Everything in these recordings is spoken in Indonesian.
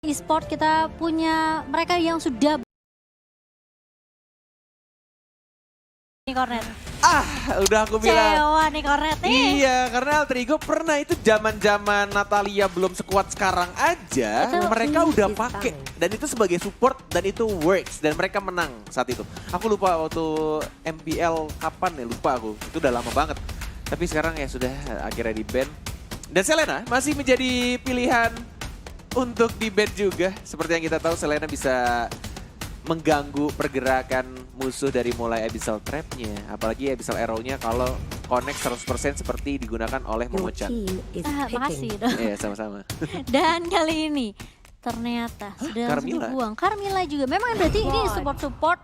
e-sport kita punya mereka yang sudah nih Cornet. Udah aku bilang. Cewa nih Cornet nih. Iya, karena Alter Ego pernah itu zaman-zaman Natalia belum sekuat sekarang aja, Itu mereka udah pakai dan itu sebagai support dan itu works dan mereka menang saat itu. Aku lupa waktu MPL kapan ya, lupa aku. Itu udah lama banget. Tapi sekarang ya sudah akhirnya di ban. Dan Selena masih menjadi pilihan untuk di ban juga. Seperti yang kita tahu Selena bisa mengganggu pergerakan musuh dari mulai Abyssal Trap-nya. Apalagi Abyssal Arrow-nya kalau connect 100% seperti digunakan oleh Momo-chan. Makasih dong. Iya, sama-sama. Dan kali ini ternyata sudah langsung Carmilla? dibuang. Carmilla juga. Memang berarti ini support-support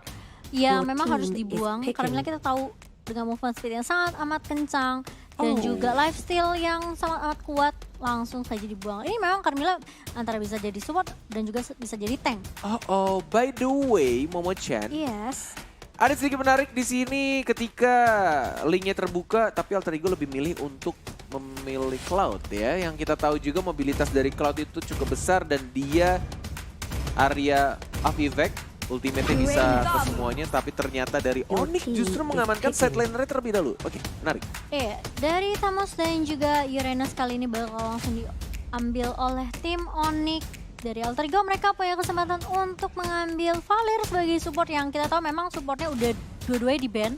yang Your memang harus team is dibuang. picking. Carmilla kita tahu dengan movement speed yang sangat amat kencang. Dan Oh. juga lifesteal yang sangat amat kuat langsung saja dibuang. Ini memang Carmilla antara bisa jadi support dan juga bisa jadi tank. Oh, by the way, Momo-chan, Yes. ada sedikit menarik di sini ketika linknya terbuka, tapi Alter Ego lebih milih untuk memilih Cloud ya. Yang kita tahu juga mobilitas dari Cloud itu cukup besar dan dia area of effect, ultimate-nya bisa ke semuanya, tapi ternyata dari Onyx justru mengamankan side laner terlebih dahulu. Oke, menarik. Iya, dari Thanos dan juga Uranus kali ini bakal langsung diambil oleh tim Onyx. Dari Alter Ego mereka punya kesempatan untuk mengambil Valir sebagai support yang kita tahu memang supportnya udah dua-duanya di ban.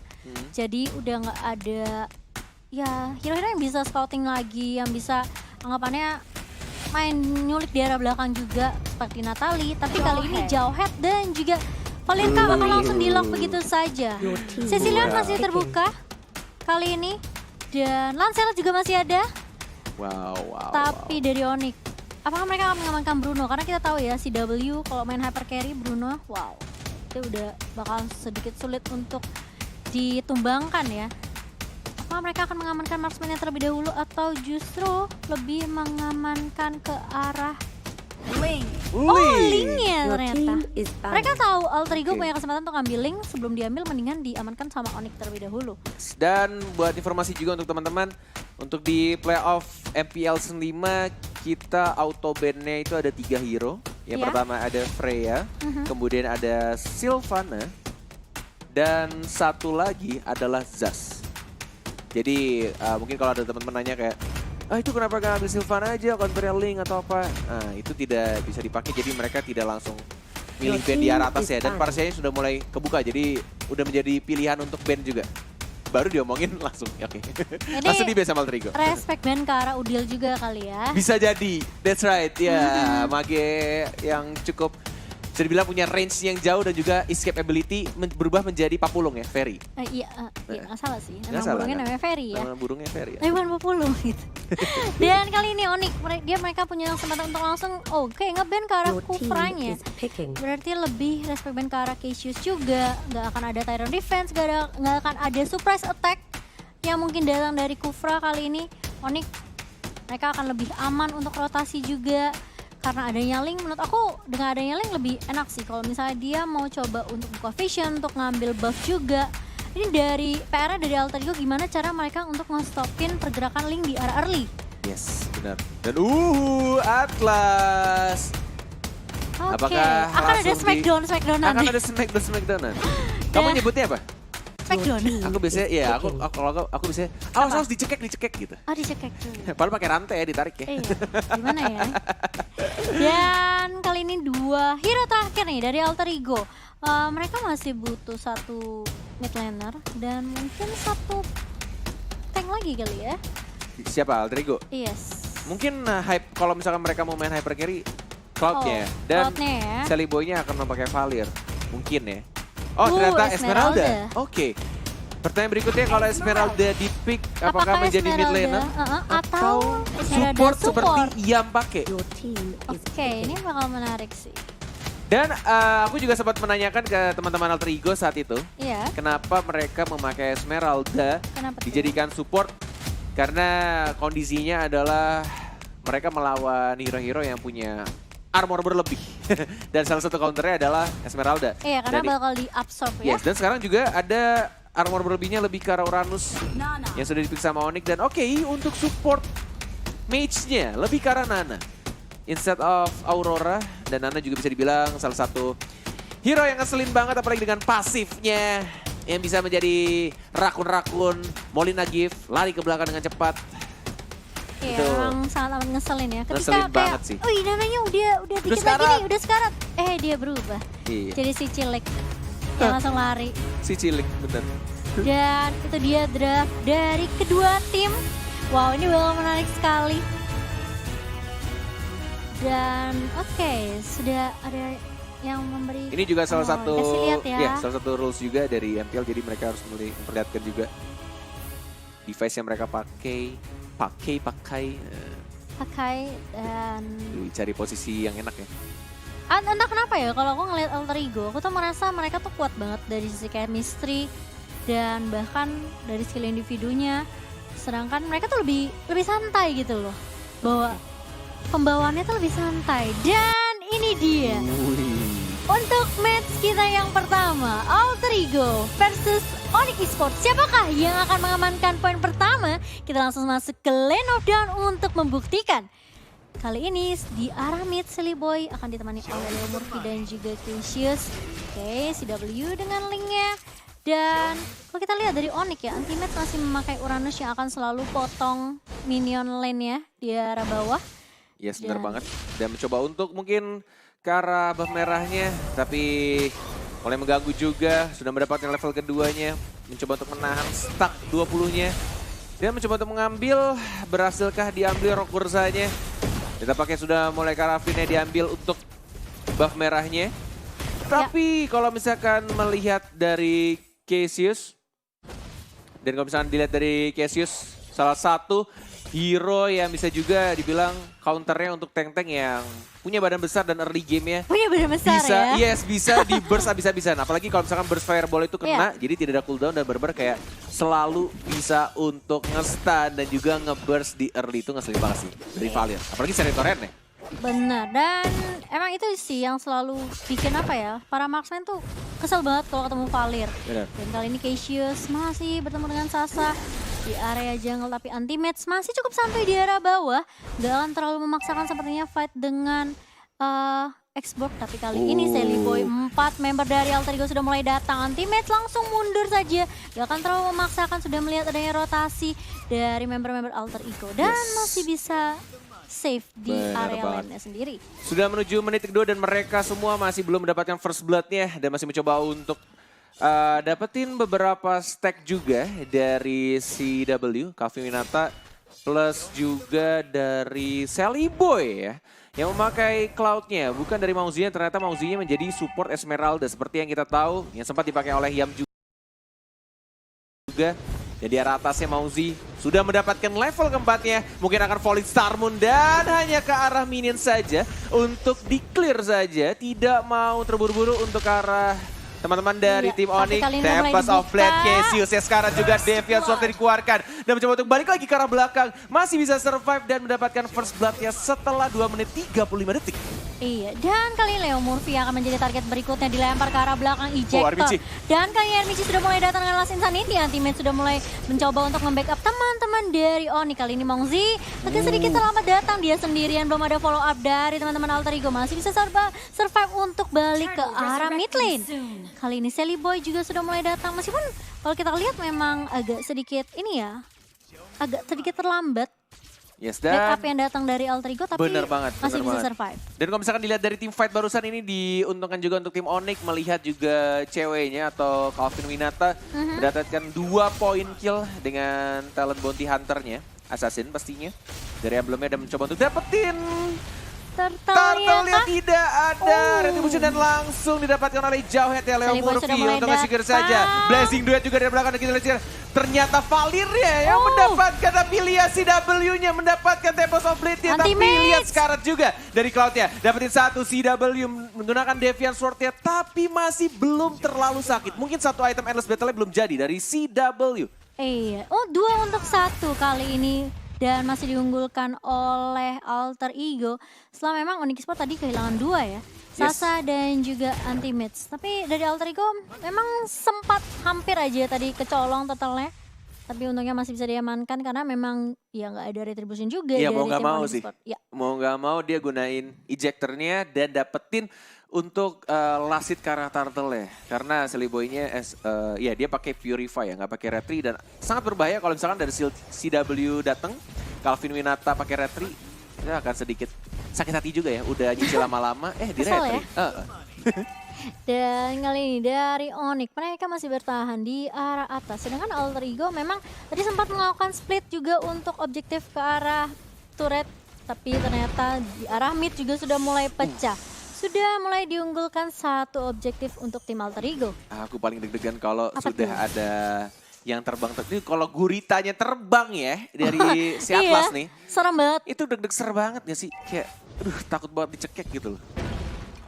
Jadi udah nggak ada ya hero-hero yang bisa scouting lagi, yang bisa anggapannya main nyulik di arah belakang juga seperti Natalie. Tapi kali ini Jauhead dan juga Valenka bakal langsung di lock begitu saja. Cecilion masih terbuka kali ini dan Lancelot juga masih ada. Wow. Tapi dari Onyx, apakah mereka akan mengamankan Bruno? Karena kita tahu ya si W kalau main hyper carry Bruno, wow, itu udah bakal sedikit sulit untuk ditumbangkan ya. Apakah mereka akan mengamankan marksman yang terlebih dahulu atau justru lebih mengamankan ke arah Link-nya ternyata. Mereka tahu Alter Ego Oke. punya kesempatan untuk ngambil Link, sebelum diambil mendingan diamankan sama Onyx terlebih dahulu. Dan buat informasi juga untuk teman-teman, untuk di playoff MPL 5 kita auto ban-nya itu ada 3 hero. Yang Iya. pertama ada Freya, kemudian ada Sylvana, dan satu lagi adalah Zas. Jadi mungkin kalau ada teman-teman nanya kayak, itu kenapa gak ambil Sylvana aja, counternya Link atau apa? Nah itu tidak bisa dipakai, jadi mereka tidak langsung milih ban di arah atas ya. Dan parsianya sudah mulai kebuka, jadi udah menjadi pilihan untuk ban juga. Baru diomongin langsung, oke. Langsung di ban sama Alter Ego. Respect ban ke arah Udil juga kali ya. Bisa jadi, that's right. Ya, mage yang cukup bisa dibilang punya range yang jauh dan juga escape ability berubah menjadi papulung ya, Fairy. Iya, nggak salah sih. Nggak Emang salah, burungnya kan? namanya Fairy ya. Nama burungnya Fairy ya. Tapi bukan papulung gitu. Dan kali ini Onyx, mereka punya kesempatan untuk langsung nge-ban ke arah Kufranya. Berarti lebih respect ban ke arah Cassius juga. Nggak akan ada Tyrant Defense, nggak akan ada surprise attack yang mungkin datang dari Kufra kali ini. Onyx, mereka akan lebih aman untuk rotasi juga. Karena adanya Link, menurut aku dengan adanya Link lebih enak sih. Kalau misalnya dia mau coba untuk buka vision, untuk ngambil buff juga. Ini dari PR dari Alter Ego gimana cara mereka untuk nge-stopin pergerakan Link di arah early. Yes, benar. Dan Atlas. Oke, Apakah akan ada langsung Smackdown-Smackdownan akan deh. ada Smackdownan. Kamu nyebutnya apa? Smackdown. Aku biasanya, ya aku biasanya, harus dicekek gitu. Oh, dicekek tuh. Padahal pakai rantai ya, ditarik ya. Iya, gimana ya? Dan kali ini 2 hero terakhir nih dari Alter Ego. Mereka masih butuh 1 mid laner dan mungkin 1 tank lagi kali ya. Siapa? Alter Ego? Yes. Mungkin hype kalau misalkan mereka mau main hyper carry, Cloud-nya. Dan Cloud-nya ya. Sally Boy-nya akan memakai Valir. Mungkin ya. Oh ternyata Esmeralda. Esmeralda. Oke. Pertanyaan berikutnya, kalau Esmeralda di pick, apakah menjadi mid Esmeralda, laner? atau Esmeralda Support seperti Yam pakai? Oke, ini bakal menarik sih. Dan aku juga sempat menanyakan ke teman-teman Alter Ego saat itu, Iya, kenapa mereka memakai Esmeralda kenapa tuh? dijadikan support? Karena kondisinya adalah mereka melawan hero-hero yang punya armor berlebih. Dan salah satu counternya adalah Esmeralda. Iya, karena Dan- bakal di-absorb ya. Yes, dan sekarang juga ada armor berlebihnya lebih ke arah Uranus yang sudah dipick sama Onyx. Dan oke, untuk support mage-nya lebih ke arah Nana. instead of Aurora. Dan Nana juga bisa dibilang salah satu hero yang ngeselin banget apalagi dengan pasifnya. Yang bisa menjadi rakun-rakun, Molina Gift, lari ke belakang dengan cepat. Iya, Itu emang sangat amat ngeselin ya. Ketika ngeselin kayak, banget sih. wih Nananya udah dikit lagi sekarat. nih, udah sekarat. Dia berubah. Iya. Jadi si Cilik yang langsung lari. Si Cilik, bener. Dan itu dia draft dari kedua tim. Wow, ini bakal menarik sekali. Dan oke, sudah ada yang memberi. Ini juga salah satu, kasih lihat ya. salah satu rules juga dari MPL. Jadi mereka harus memperlihatkan juga device yang mereka pakai. Pakai dan Cari posisi yang enak ya. entah kenapa ya kalau aku ngeliat Alter Ego, aku tuh merasa mereka tuh kuat banget dari sisi chemistry dan bahkan dari skill individunya. Sedangkan mereka tuh lebih santai gitu loh. Bahwa pembawaannya tuh lebih santai. Dan ini dia. Untuk match kita yang pertama, Alter Ego versus Onyx Esports. Siapakah yang akan mengamankan poin pertama? Kita langsung masuk ke Lane of Dawn untuk membuktikan. Kali ini di arah mid, Silly Boy akan ditemani oleh Leo Murphy dan juga Cassius. Oke, CW dengan linknya. Dan kalau kita lihat dari Onyx ya, Anti-Match masih memakai Uranus yang akan selalu potong minion lane-nya di arah bawah. Yes, benar banget. Dan mencoba untuk mungkin ke arah buff merahnya, tapi mulai mengganggu juga. Sudah mendapatkan level keduanya, mencoba untuk menahan stuck 20-nya. Dan mencoba untuk mengambil, berhasilkah diambil rock bursanya. Kita pakai sudah mulai karafinnya diambil untuk buff merahnya. Tapi kalau misalkan melihat dari Cassius, dan kalau misalkan dilihat dari Cassius, salah satu hero yang bisa juga dibilang counternya untuk tank-tank yang punya badan besar dan early game-nya. Punya badan besar Bisa, ya? yes, bisa di burst habis-habisan. Apalagi kalau misalkan burst fireball itu kena, jadi tidak ada cooldown dan benar-benar kayak selalu bisa untuk nge-stun dan juga nge-burst di early itu ngeselin banget sih dari Valiant. Apalagi seri torrent ya. Benar, dan emang itu sih yang selalu bikin apa ya, para marksman tuh kesel banget kalau ketemu Valir. Benar. Dan kali ini Cassius masih bertemu dengan Sasa di area jungle, tapi Anti-Match masih cukup santai di area bawah. Gak akan terlalu memaksakan sepertinya fight dengan Xbox, tapi kali ini Silly Boy 4 member dari Alter Ego sudah mulai datang. Anti-Match langsung mundur saja, gak akan terlalu memaksakan, sudah melihat adanya rotasi dari member-member Alter Ego. Dan masih bisa save di area lainnya sendiri. Sudah menuju menit kedua dan mereka semua masih belum mendapatkan first blood-nya dan masih mencoba untuk dapetin beberapa stack juga dari CW, Cafe Minata, plus juga dari Sally Boy ya, yang memakai cloud-nya, bukan dari Mauzinya. Ternyata Mauzinya menjadi support Esmeralda seperti yang kita tahu, yang sempat dipakai oleh Yam juga. Dan di arah atasnya Mauzi sudah mendapatkan level keempatnya. Mungkin akan Falling Star Moon dan hanya ke arah minion saja untuk di-clear saja. Tidak mau terburu-buru untuk ke arah teman-teman dari tim Onyx. Tempest of Blade, Cassius ya sekarang juga Deviant Sword dikeluarkan. Dan mencoba untuk balik lagi ke arah belakang. Masih bisa survive dan mendapatkan first blood-nya setelah 2 menit 35 detik. Iya, dan kali ini Leo Murphy akan menjadi target berikutnya, dilempar ke arah belakang ejector. Dan kali ini RMG sudah mulai datang dengan Last Insanity. Anti-Match sudah mulai mencoba untuk membackup teman-teman dari Onyx. Kali ini Mongzi agak sedikit terlambat datang, dia sendirian, belum ada follow up dari teman-teman Alter Ego. Masih bisa survive untuk balik ke arah mid lane. Kali ini Sally Boy juga sudah mulai datang, meskipun kalau kita lihat memang agak sedikit ini ya, agak sedikit terlambat. Yes, dan backup yang datang dari Alter Ego, tapi masih bisa survive. Dan kalau misalkan dilihat dari tim fight barusan ini diuntungkan juga untuk tim Onyx, melihat juga ceweknya atau Calvin Winata mendapatkan 2 poin kill dengan talent bounty hunternya, Assassin pastinya. Dari emblemnya dan mencoba untuk dapetin Turtle-nya tidak ada. Retribution dan langsung didapatkan oleh Jauhead ya Leo Murphy untuk nge-secure saja. Blazing Duet juga dari belakang dan kita lihat ternyata Valir-nya yang mendapatkan, tapi lihat CW-nya mendapatkan Tempest of Blade-nya, tapi lihat Scarlet juga dari Cloud-nya. Dapetin 1 CW menggunakan Deviant Sword-nya, tapi masih belum terlalu sakit. Mungkin 1 item Endless Battle-nya belum jadi dari CW. Iya, 2 untuk 1 kali ini. Dan masih diunggulkan oleh Alter Ego. Setelah memang Onyx Esports tadi kehilangan 2 ya. Sasa dan juga Anti-Match. Tapi dari Alter Ego memang sempat hampir aja tadi kecolong totalnya. Tapi untungnya masih bisa diamankan karena memang ya nggak ada retribution juga Iya, dari mau nggak tim mau Onyx sih. Esport. Ya, Mau nggak mau dia gunain ejectornya dan dapetin untuk last hit karena turtle ya. Karena Seliboynya ya dia pakai Purify ya, nggak pakai Retri dan sangat berbahaya kalau misalkan dari CW datang, Calvin Winata pakai Retri, itu akan sedikit sakit hati juga ya. Udah nyicil lama-lama, di Kesel Retri. ya? Dan kali ini dari Onyx mereka masih bertahan di arah atas. Sedangkan Alter Ego memang tadi sempat melakukan split juga untuk objektif ke arah turret. Tapi ternyata di arah mid juga sudah mulai pecah. Sudah mulai diunggulkan satu objektif untuk tim Alter Ego. Aku paling deg-degan kalau Apa sudah tuh? ada yang terbang. Ini kalau guritanya terbang ya dari si Atlas nih. Serem banget. Itu deg-deg banget gak sih? Kayak aduh takut banget dicekek gitu loh.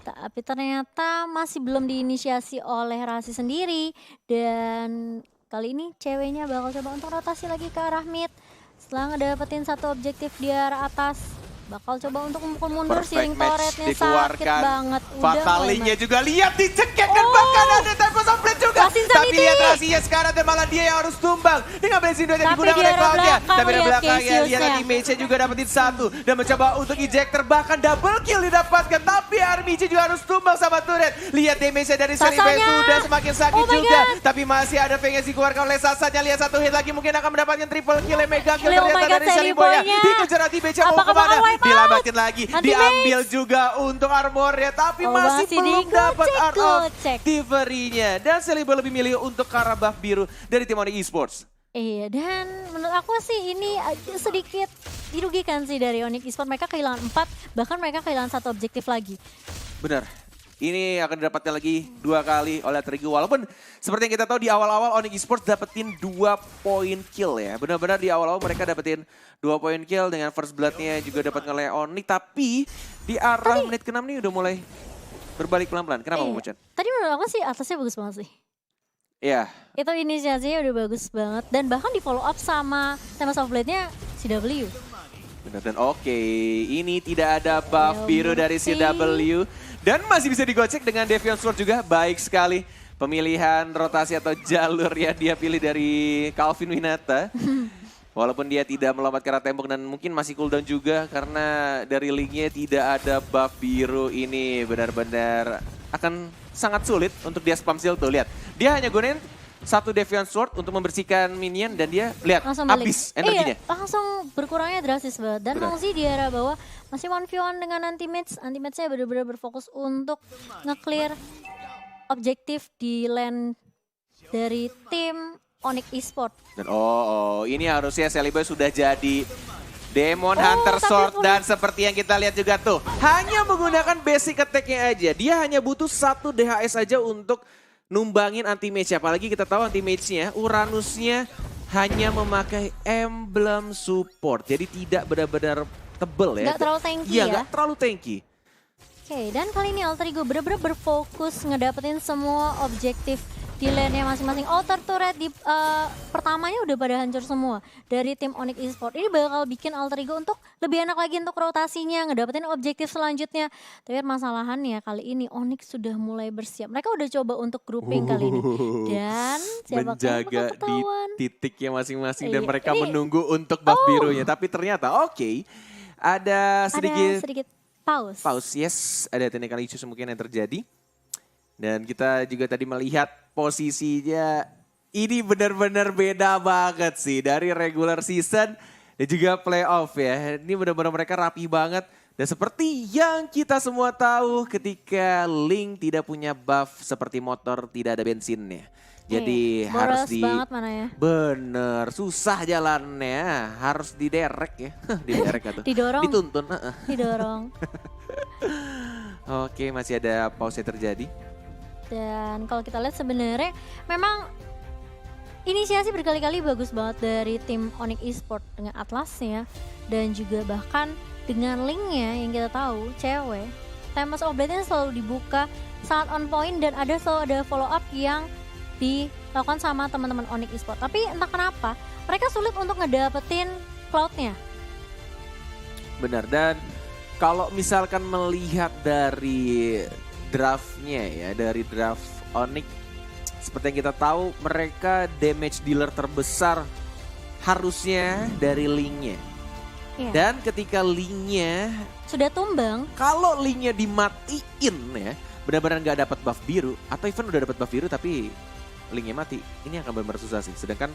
Tapi ternyata masih belum diinisiasi oleh Rasi sendiri. Dan kali ini ceweknya bakal coba untuk rotasi lagi ke arah mid. Setelah ngedapetin satu objektif di arah atas, bakal coba untuk memukul mundur. Perfect Siring match turretnya sakit dikeluarkan. banget. Fatalinya mulai juga lihat dicekek dan bahkan ada tempo split juga. Rasi Tapi Insanity. lihat Rasinya sekarang dan malah dia yang harus tumbang. Dengan bensin dua yang Tapi digunakan di oleh arah Cloud-nya. belakang Tapi di lihat belakangnya lihat Cassiusnya. teammate-nya juga dapetin satu. Dan mencoba untuk ejector bahkan double kill didapatkan. Tapi RMG juga harus tumbang sama turret. Lihat damage-nya dari Seliboy Sasanya. sudah semakin sakit Oh my juga. God. Tapi masih ada Vengeance dikeluarkan oleh Sasanya. Lihat satu hit lagi mungkin akan mendapatkan triple kill. Mega kill Oh my ternyata God, dari Seliboy-nya. Seliboy-nya. Dikejar anti-match mau Apakah bakal kemana? wipe out? Dilambatin lagi. Anti-match. Diambil juga untuk armornya. Tapi Oh, masih masih belum dapat art of digocek. Thievery-nya. Dan Seliboy lebih milih untuk ke arah buff biru dari tim Onyx Esports. Iya, dan menurut aku sih ini sedikit dirugikan sih dari Onyx Esports. Mereka kehilangan 4, bahkan mereka kehilangan satu objektif lagi. Benar. Ini akan didapatkan lagi 2 kali oleh Trigo. Walaupun seperti yang kita tahu di awal-awal Onyx Esports dapetin 2 poin kill ya. Benar-benar di awal-awal mereka dapetin 2 poin kill dengan first blood-nya juga dapat oleh Onyx. Tapi di arah menit ke-6 nih udah mulai berbalik pelan-pelan. Kenapa Iya. Momocan? Tadi menurut aku sih atasnya bagus banget sih. Iya. Itu inisiasinya udah bagus banget. Dan bahkan di follow up sama Tempest of Blade-nya CW. Benar dan oke, ini tidak ada buff Ya biru dari ampun sih. CW. Dan masih bisa digocek dengan Deviant Sword juga, baik sekali. Pemilihan rotasi atau jalur yang dia pilih dari Calvin Winata. Walaupun dia tidak melompat ke arah tembok dan mungkin masih cooldown juga karena dari linknya tidak ada buff biru ini. Benar-benar akan sangat sulit untuk dia spam seal tuh, lihat. Dia hanya gunain satu Deviant Sword untuk membersihkan minion dan dia lihat Langsung balik. habis energinya. Iya, langsung berkurangnya drastis banget. Dan Benar. Longzi di arah bawah masih 1v1 dengan anti-match. Anti-matchnya benar-benar berfokus untuk nge-clear objektif di lane dari tim Onyx Esports. Dan ini harusnya Seliboy sudah jadi Demon Oh, Hunter tapi Sword aku- dan seperti yang kita lihat juga tuh. Hanya menggunakan basic attack-nya aja. Dia hanya butuh 1 DHS aja untuk numbangin anti-mage. Apalagi kita tahu anti-mage-nya, Uranusnya hanya memakai emblem support. Jadi tidak benar-benar tebel ya. Nggak terlalu tanky Iya, ya. nggak terlalu tanky. Oke, dan kali ini Alter Ego bener-bener berfokus ngedapetin semua objektif di lane-nya masing-masing. Outer turret di pertamanya udah pada hancur semua dari tim Onyx Esports. Ini bakal bikin Alter Ego untuk lebih enak lagi untuk rotasinya, ngedapetin objektif selanjutnya. Tapi masalahannya kali ini Onyx sudah mulai bersiap. Mereka udah coba untuk grouping kali ini. Dan siapa Menjaga di ketahuan. titiknya masing-masing dan Iya, mereka ini- menunggu untuk buff birunya. Tapi ternyata ada Ada sedikit sedikit pause. pause, yes, ada technical issues mungkin yang terjadi. Dan kita juga tadi melihat posisinya ini benar-benar beda banget sih dari regular season dan juga playoff ya. Ini benar-benar mereka rapi banget. Dan seperti yang kita semua tahu ketika Link tidak punya buff seperti motor tidak ada bensinnya. Jadi Iya, harus boros banget mana ya. Bener, susah jalannya, harus diderek ya. Diderek atau Didorong. dituntun. Didorong. Oke, masih ada pause terjadi. Dan kalau kita lihat sebenarnya memang inisiasi berkali-kali bagus banget dari tim Onyx Esports dengan Atlasnya dan juga bahkan dengan linknya yang kita tahu cewek. Tempest of Blade-nya selalu dibuka sangat on point dan selalu ada follow up yang dilakukan sama teman-teman Onyx Esports. Tapi entah kenapa mereka sulit untuk ngedapetin cloud-nya. Benar, dan kalau misalkan melihat dari draftnya ya, dari draft Onyx, seperti yang kita tahu mereka damage dealer terbesar harusnya dari Link-nya. Iya. Dan ketika Link-nya, Sudah tumbang. kalau Link-nya dimatiin ya, benar-benar nggak dapat buff biru, atau even udah dapat buff biru tapi Link-nya mati, ini akan benar-benar susah sih. Sedangkan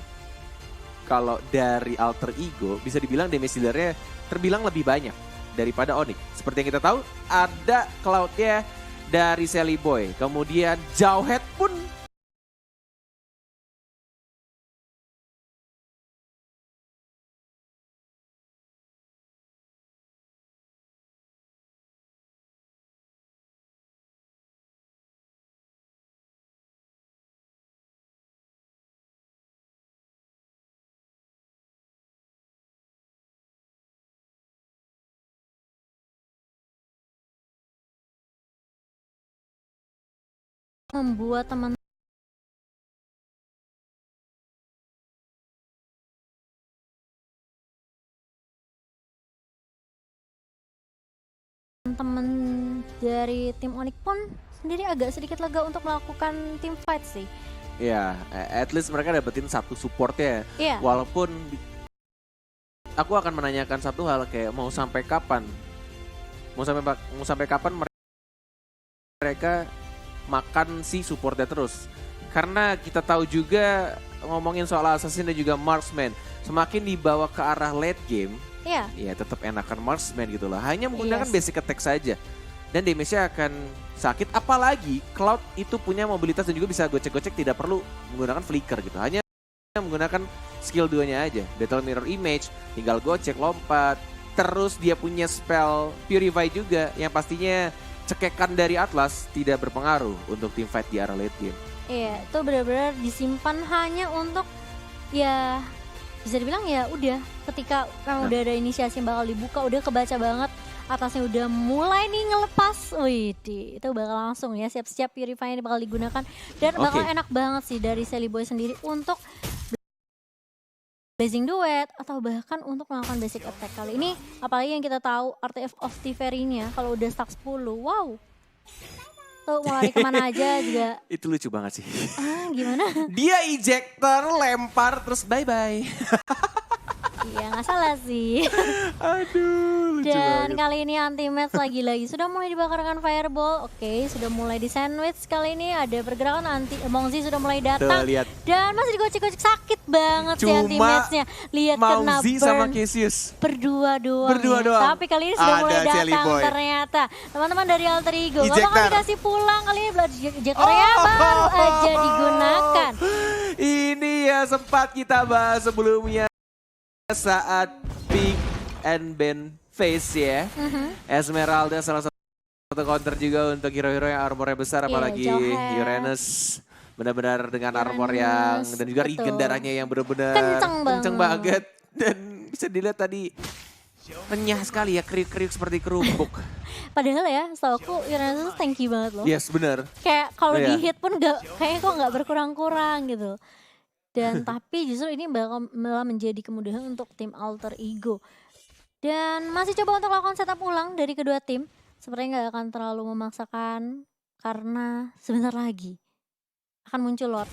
kalau dari Alter Ego, bisa dibilang damage dealer-nya terbilang lebih banyak daripada Onyx. Seperti yang kita tahu, ada Cloud-nya dari Sally Boy. Kemudian Jawhead pun Membuat teman-teman dari tim Onyx pun sendiri agak sedikit lega untuk melakukan team fight sih. ya, at least mereka dapetin satu support-nya. Iya. Walaupun aku akan menanyakan satu hal, kayak mau sampai kapan? Mau sampai kapan mereka makan si supportnya terus? Karena kita tahu juga ngomongin soal assassin dan juga marksman, semakin dibawa ke arah late game, Iya. ya tetap enakan marksman gitu lah. Hanya menggunakan Yes. basic attack saja. Dan damage-nya akan sakit, apalagi Cloud itu punya mobilitas dan juga bisa gocek-gocek, tidak perlu menggunakan flicker gitu. Hanya menggunakan skill 2-nya aja. Battle Mirror Image, tinggal gocek, lompat. Terus dia punya spell Purify juga yang pastinya cekekan dari Atlas tidak berpengaruh untuk team fight di arah late game. Iya, itu benar-benar disimpan hanya untuk ya bisa dibilang ya udah ketika memang udah ada inisiasi yang bakal dibuka, udah kebaca banget atasnya udah mulai nih ngelepas. Wih, itu bakal langsung ya siap-siap Purify ini bakal digunakan dan bakal Oke. enak banget sih dari Sally Boy sendiri untuk Blazing Duet atau bahkan untuk melakukan basic attack kali ini. Apalagi yang kita tahu Artifact of Tiferi-nya kalau udah stack 10, wow. Tuh mau lari kemana aja juga. Itu lucu banget sih. Gimana? Dia ejector, lempar, terus bye-bye. Iya nggak salah sih. Aduh, lucu Dan banget. kali ini anti-match lagi-lagi sudah mulai dibakarkan fireball. Oke, sudah mulai di sandwich. Kali ini ada pergerakan Mongzi sudah mulai datang. Tuh, lihat. Dan masih digocek-gocek, sakit banget sih Cuma anti-matchnya. Lihat kena Mauzi sama burn Cassius. berdua doang. Berdua ya. doang. Tapi kali ini sudah Ada mulai Sally datang Boy. ternyata. Teman-teman dari Alter Ego nggak bakal Ejector. dikasih pulang kali ini. Ejectornya baru aja digunakan. Ini ya sempat kita bahas sebelumnya saat pick and ban phase ya. Esmeralda salah satu counter juga untuk hero-hero yang armornya besar, Iya, apalagi Jawhead. Uranus benar-benar dengan armor yang Uranus, dan juga betul. regen darahnya yang benar-benar Kenceng banget. Dan bisa dilihat tadi renyah sekali ya, kriuk-kriuk seperti kerupuk. Padahal ya, setahu aku Uranus tuh tanky banget loh. Yes, benar. Kayak kalau Iya. di hit pun kayaknya kok nggak berkurang-kurang gitu. Dan tapi justru ini bakal malah menjadi kemudahan untuk tim Alter Ego. Dan masih coba untuk lakukan setup ulang dari kedua tim. Sepertinya nggak akan terlalu memaksakan karena sebentar lagi akan muncul Lord.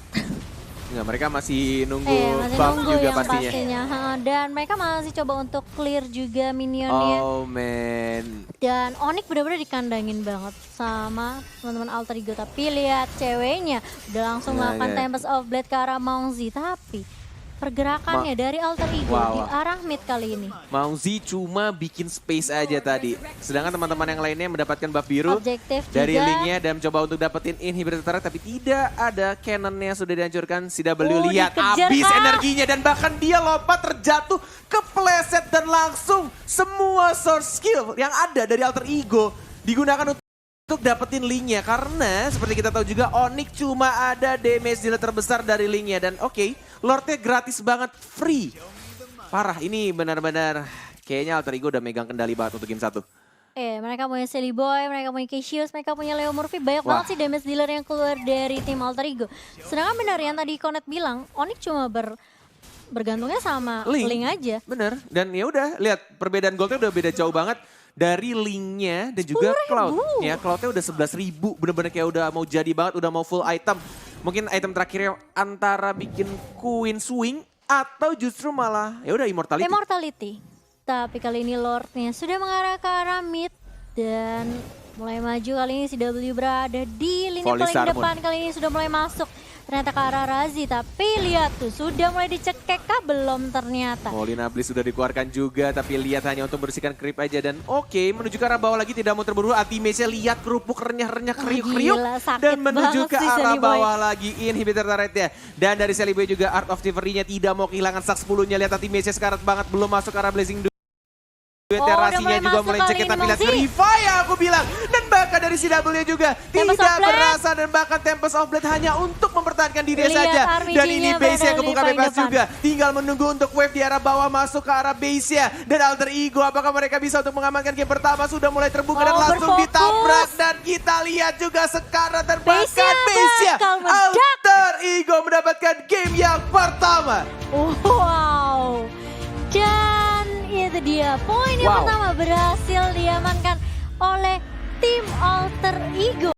Enggak, mereka masih nunggu Masih buff nunggu juga yang pastinya. Dan mereka masih coba untuk clear juga minionnya. Oh man. Dan Onyx benar-benar dikandangin banget sama teman-teman Alter Ego. Tapi lihat ceweknya udah langsung Nah, melakukan ya. Tempest of Blade ke arah Mongzi. Tapi pergerakannya dari Alter Ego Wow. di arah mid kali ini. Mauzi cuma bikin space aja tadi. Sedangkan teman-teman yang lainnya mendapatkan buff biru Objektif dari juga. linknya dan mencoba untuk dapetin inhibitor turret, tapi tidak ada cannonnya sudah dihancurkan. CW lihat dikejar habis kah? energinya dan bahkan dia lompat terjatuh kepleset dan langsung semua source skill yang ada dari Alter Ego digunakan untuk dapetin linknya, karena seperti kita tahu juga Onyx cuma ada damage dealer terbesar dari linknya dan oke, Lordnya gratis banget, free. Parah, ini benar-benar kayaknya Alter Ego udah megang kendali banget untuk game 1. Mereka punya Sally Boy, mereka punya Cassius, mereka punya Leo Murphy. Banyak Wah. banget sih damage dealer yang keluar dari tim Alter Ego. Sedangkan benar yang tadi Konet bilang, Onyx cuma bergantungnya sama Link aja. Bener, dan ya udah lihat perbedaan goldnya udah beda jauh banget dari linknya dan juga 10.000. Cloud. Ya Cloudnya udah 11.000, bener-bener kayak udah mau jadi banget, udah mau full item. Mungkin item terakhirnya antara bikin Queen Swing atau justru malah ya udah Immortality. Immortality. Tapi kali ini Lordnya sudah mengarah ke arah mid dan mulai maju. Kali ini si W berada di lini Volley paling Sarmun. depan. Kali ini sudah mulai masuk ternyata ke arah Razi. Tapi lihat tuh sudah mulai dicekek kah? Belum ternyata. Molly Nablis sudah dikeluarkan juga, tapi lihat hanya untuk bersihkan creep aja. Dan oke, menuju ke arah bawah lagi tidak mau terburu. Ultimate-nya lihat kerupuk renyah-renyah kriuk-kriuk. Gila, sakit Dan menuju banget ke sih arah Sally Boy. bawah lagi, inhibitor turret-nya. Dan dari Sally Boy juga Art of Thievery-nya tidak mau kehilangan sak 10-nya. Lihat ultimate-nya sekarat banget, belum masuk ke arah Blazing Duet. udah Rasinya mulai juga masuk mulai kali cekit, ini, tapi lihat Bang Zi. Revive ya aku bilang. Dan bahkan dari si W juga Tempest tidak of Blade. berasa, dan bahkan Tempest of Blade hanya untuk mempertahankan dirinya Lihat saja. Dan RPG-nya ini base-nya berada di kebuka paling bebas depan. juga. Tinggal menunggu untuk wave di arah bawah masuk ke arah base-nya. Dan Alter Ego apakah mereka bisa untuk mengamankan game pertama, sudah mulai terbuka dan langsung berfokus. ditabrak. Dan kita lihat juga sekarang terbakar Base-nya base-nya. bakal meledak. Alter Ego mendapatkan game yang pertama. Wow. Dan itu dia poin yang Wow. pertama berhasil diamankan oleh tim Alter Ego.